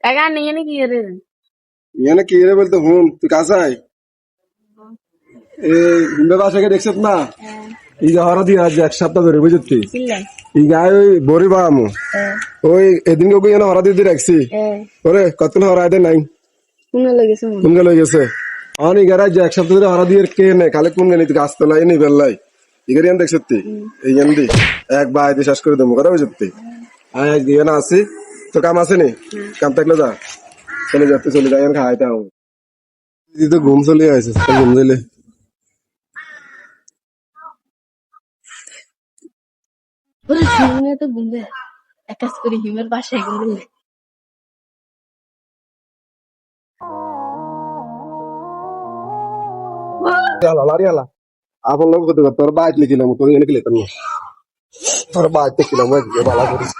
কাকা নিয়ে নি কি রে এখানে কি রে বলতে হুন তুই কাছাই এই হিন্দু বাসাকে দেখছিস না এই যে হরা দিয়ে আজ এক সপ্তাহ ধরে বুঝতি চিল্লাই এই গায়ে ওই বড়ি বামু ওই এদিন ওকে এনে হরা দিয়ে রাখছি ওরে কতক্ষণ হরা এদের নাই কোনে লেগেছে কোন গেলে গেছে অনেক গাড়ি যে এক সপ্তাহ ধরে হরা দিয়ে কে নে কালে কোন গেলি গাছ তোলাই নি বেল্লাই ইগারি আন দেখছি এই এন্দি এক বাই শেষ করে দেবো কথা বুঝতি আয় আজ গিয়ে না আসি তো কাম আছে নি কাম থাকলে যা চলে যাতে চলে যাই আর খাইতে হবে তুই তো ঘুম চলে আসিস ঘুম দিলে ওরে হিমে তো গুনবে এক কাজ করি হিমের বাসায় গুনবে লারিয়ালা আপন লোক কত তোর বাইক লিখিলাম তোর এনে লিখতাম না তোর বাইক লিখিলাম বালা করিস